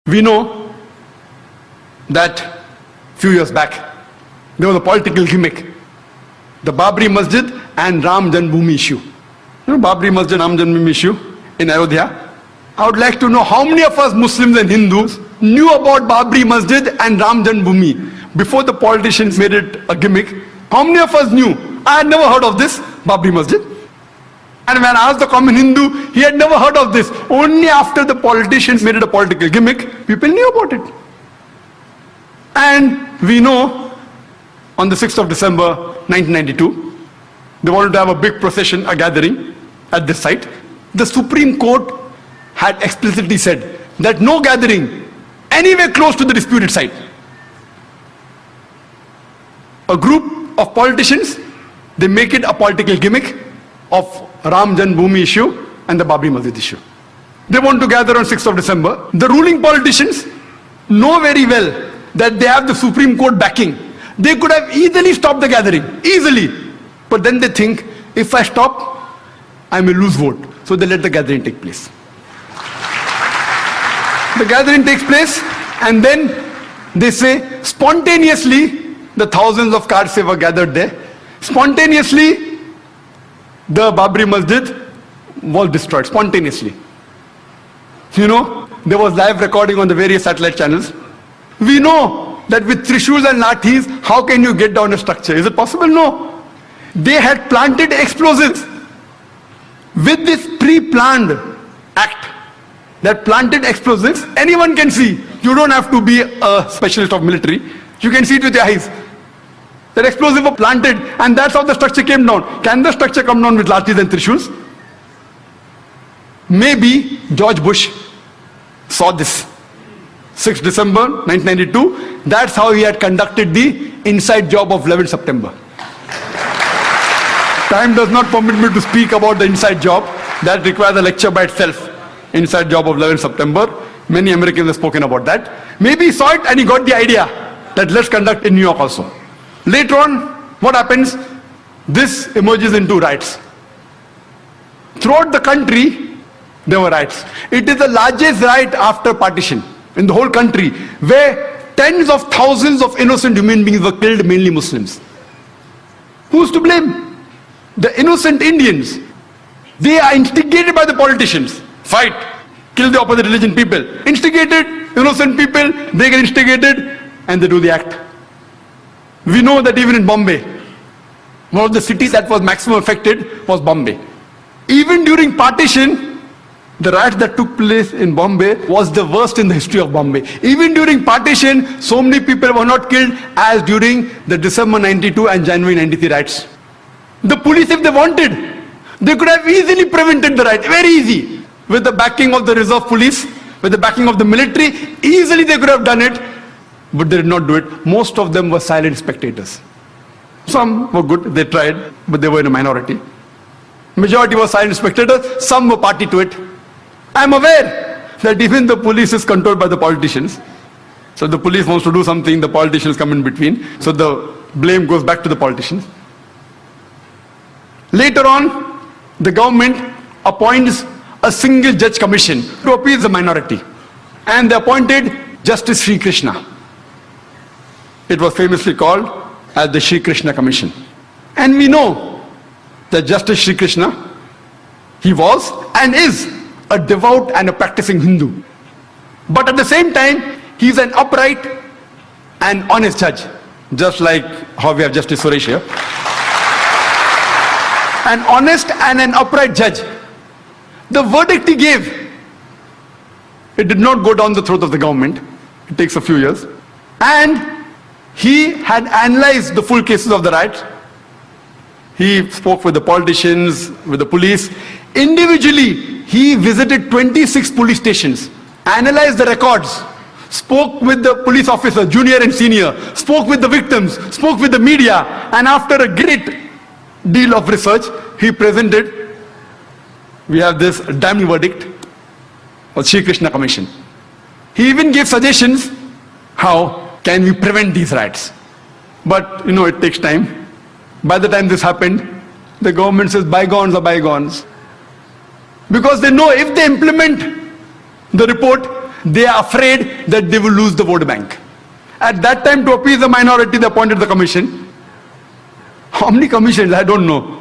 We know that few years back, there was a political gimmick. The BABRI Masjid and Ram JANAM BHOOMI issue. You know BABRI Masjid, Ram JANAM BHOOMI issue in Ayodhya. I would like to know how many of us Muslims and Hindus knew about BABRI Masjid and Ram JANAM BHOOMI before the politicians made it a gimmick. How many of us knew? I had never heard of this BABRI Masjid. And when I asked the common Hindu, he had never heard of this. Only after the politicians made it a political gimmick, people knew about it. And we know on the 6th of December 1992, they wanted to have a big procession, a gathering at this site. The Supreme Court had explicitly said that no gathering anywhere close to the disputed site. A group of politicians, they make it a political gimmick of Ram JANAM BHOOMI issue and the BABRI Masjid issue. They want to gather on 6th of December. The ruling politicians know very well that they have the Supreme Court backing. They could have easily stopped the gathering, easily. But then they think, if I stop, I may lose vote. So they let the gathering take place. The gathering takes place, and then they say, spontaneously, the thousands of cars were gathered there. Spontaneously, the BABRI Masjid was destroyed, spontaneously. You know, there was live recording on the various satellite channels. We know that with trishuls and lathis, how can you get down a structure? Is it possible? No. They had planted explosives. With this pre-planned act, that planted explosives, anyone can see. You don't have to be a specialist of military. You can see it with your eyes. That explosive was planted, and that's how the structure came down. Can the structure come down with lathis and trishuls? Maybe George Bush saw this. 6th December 1992, that's how he had conducted the inside job of 11 September. Time does not permit me to speak about the inside job. That requires a lecture by itself. Inside job of 11 September. Many Americans have spoken about that. Maybe he saw it and he got the idea that let's conduct in New York also. Later on, what happens? This emerges into riots. Throughout the country, there were riots. It is the largest riot after partition in the whole country, where tens of thousands of innocent human beings were killed, mainly Muslims. Who's to blame? The innocent Indians. They are instigated by the politicians. Fight, kill the opposite religion people. Instigated, innocent people, they get instigated and they do the act. We know that even in Bombay, one of the cities that was maximum affected was Bombay. Even during partition, the riots that took place in Bombay was the worst in the history of Bombay. Even during partition, so many people were not killed as during the December 92 and January 93 riots. The police, if they wanted, they could have easily prevented the riot, very easy. With the backing of the reserve police, with the backing of the military, easily they could have done it, but they did not do it. Most of them were silent spectators. Some were good, they tried, but they were in a minority. Majority were silent spectators, some were party to it. I am aware that even the police is controlled by the politicians. So the police wants to do something, the politicians come in between. So the blame goes back to the politicians. Later on, the government appoints a single judge commission to appease the minority. And they appointed Justice Sri Krishna. It was famously called as the Sri Krishna Commission. And we know that Justice Sri Krishna, he was and is a devout and a practicing Hindu. But at the same time, he is an upright and honest judge. Just like how we have Justice Suresh here. An honest and an upright judge. The verdict he gave, it did not go down the throat of the government. It takes a few years. And he had analyzed the full cases of the riots. He spoke with the politicians, with the police. Individually, he visited 26 police stations, analyzed the records, spoke with the police officer, junior and senior, spoke with the victims, spoke with the media, and after a great deal of research, he presented, we have this damning verdict of Sri Krishna Commission. He even gave suggestions, how can we prevent these riots? But, it takes time. By the time this happened, the government says bygones are bygones. Because they know if they implement the report, they are afraid that they will lose the vote bank. At that time, to appease the minority, they appointed the commission. How many commissions? I don't know.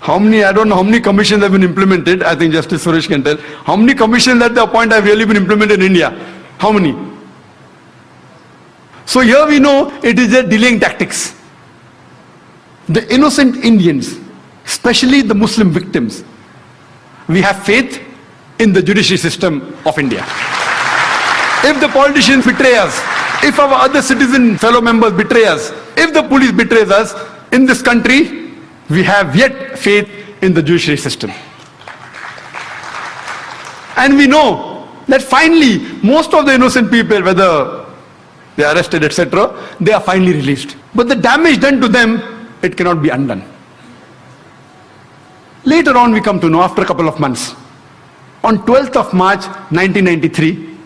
I don't know how many commissions have been implemented. I think Justice Suresh can tell. How many commissions that they appoint have really been implemented in India? How many? So here we know it is a delaying tactics. The innocent Indians, especially the Muslim victims, we have faith in the judiciary system of India. If the politicians betray us, if our other citizen fellow members betray us, if the police betrays us, in this country, we have yet faith in the judiciary system. And we know that finally, most of the innocent people, whether they are arrested, etc., they are finally released. But the damage done to them, it cannot be undone. Later on, we come to know, after a couple of months, on 12th of March 1993,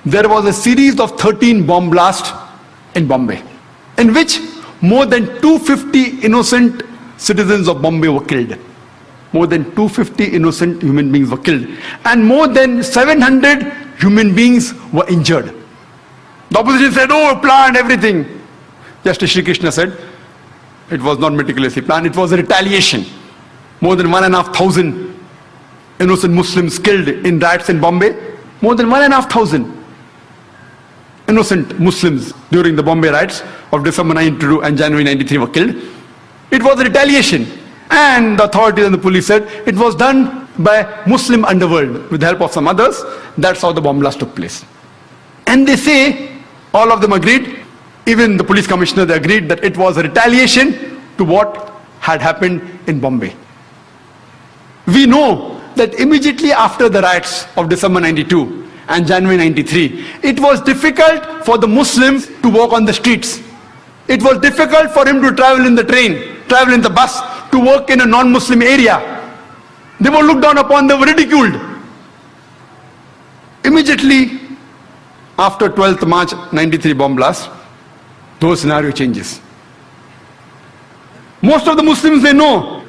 there was a series of 13 bomb blasts in Bombay, in which more than 250 innocent citizens of Bombay were killed. More than 250 innocent human beings were killed. And more than 700 human beings were injured. The opposition said, oh, planned everything. Justice Shri Krishna said, it was not meticulously planned, it was a retaliation. More than 1,500 innocent Muslims killed in riots in Bombay. More than 1,500 innocent Muslims during the Bombay riots of December 92 and January 93 were killed. It was a retaliation. And the authorities and the police said it was done by Muslim underworld with the help of some others. That's how the bomb blast took place. And they say, all of them agreed, even the police commissioner, they agreed that it was a retaliation to what had happened in Bombay. We know that immediately after the riots of December 92 and January 93, it was difficult for the Muslims to walk on the streets. It was difficult for him to travel in the train, travel in the bus, to work in a non-Muslim area. They were looked down upon, they were ridiculed. Immediately after 12th March 93 bomb blast, those scenario changes. Most of the Muslims, they know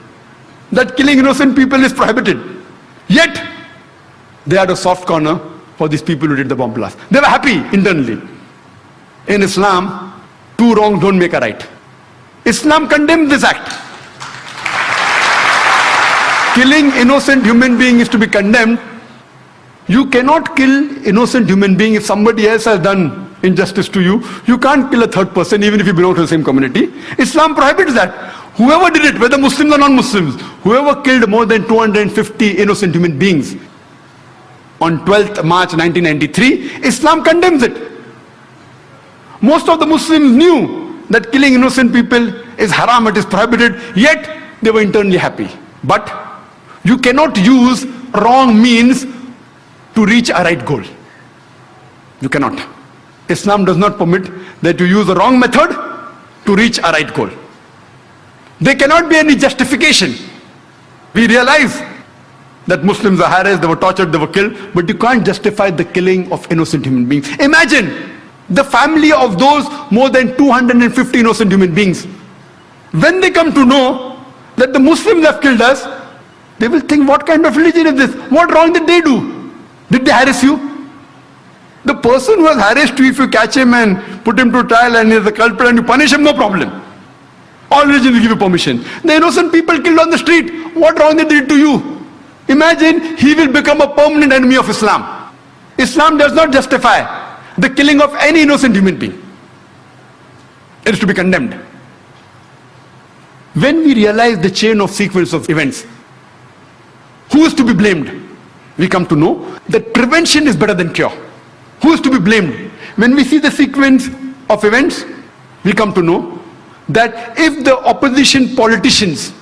that killing innocent people is prohibited. Yet, they had a soft corner for these people who did the bomb blast. They were happy internally. In Islam, two wrongs don't make a right. Islam condemns this act. Killing innocent human being is to be condemned. You cannot kill innocent human being if somebody else has done injustice to you. You can't kill a third person even if you belong to the same community. Islam prohibits that. Whoever did it, whether Muslims or non-Muslims, whoever killed more than 250 innocent human beings on 12th March 1993, Islam condemns it. Most of the Muslims knew that killing innocent people is haram, it is prohibited, yet they were internally happy. But you cannot use wrong means to reach a right goal. You cannot. Islam does not permit that you use the wrong method to reach a right goal. There cannot be any justification. We realize that Muslims are harassed, they were tortured, they were killed, but you can't justify the killing of innocent human beings. Imagine the family of those more than 250 innocent human beings. When they come to know that the Muslims have killed us, they will think, what kind of religion is this? What wrong did they do? Did they harass you? The person who has harassed you, if you catch him and put him to trial and he is a culprit and you punish him, no problem. All religions will give you permission. The innocent people killed on the street, what wrong they did to you? Imagine he will become a permanent enemy of Islam. Islam does not justify the killing of any innocent human being. It is to be condemned. When we realize the chain of sequence of events, who is to be blamed? We come to know that prevention is better than cure. Who is to be blamed? When we see the sequence of events, we come to know that if the opposition politicians,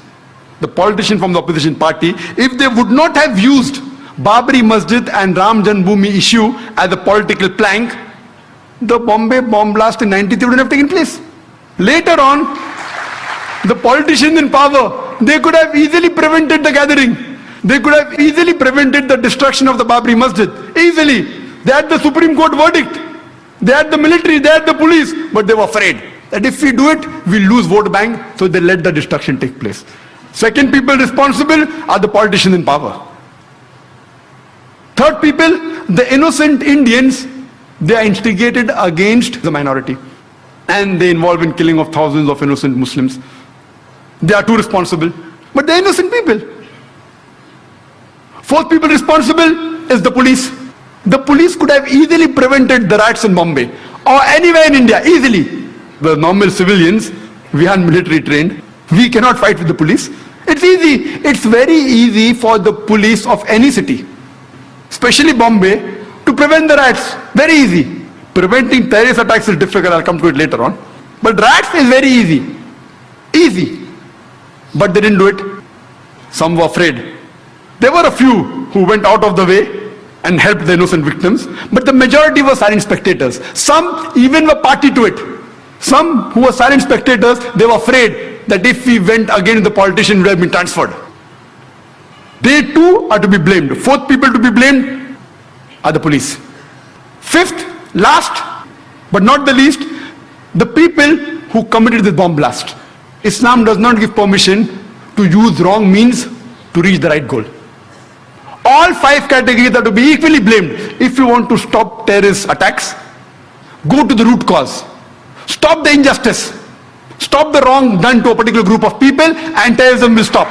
the politician from the opposition party, if they would not have used BABRI Masjid and JANAM BHOOMI issue as a political plank, the Bombay bomb blast in 93 wouldn't have taken place. Later on, the politicians in power, they could have easily prevented the gathering. They could have easily prevented the destruction of the BABRI Masjid. Easily. They had the Supreme Court verdict. They had the military, they had the police, but they were afraid that if we do it, we'll lose vote bank, so they let the destruction take place. Second people responsible are the politicians in power. Third people, the innocent Indians, they are instigated against the minority. And they involve in killing of thousands of innocent Muslims. They are too responsible. But they're innocent people. Fourth people responsible is the police. The police could have easily prevented the riots in Bombay or anywhere in India, easily. The normal civilians, we are military trained. We cannot fight with the police. It's easy. It's very easy for the police of any city, especially Bombay, to prevent the riots. Very easy. Preventing terrorist attacks is difficult. I'll come to it later on. But riots is very easy. Easy. But they didn't do it. Some were afraid. There were a few who went out of the way and helped the innocent victims. But the majority were silent spectators. Some even were party to it. Some who were silent spectators, they were afraid that if we went against the politician, we would have been transferred. They too are to be blamed. Fourth people to be blamed are the police. Fifth, last but not the least, the people who committed this bomb blast. Islam does not give permission to use wrong means to reach the right goal. All five categories are to be equally blamed. If you want to stop terrorist attacks, go to the root cause. Stop the injustice. Stop the wrong done to a particular group of people and terrorism will stop.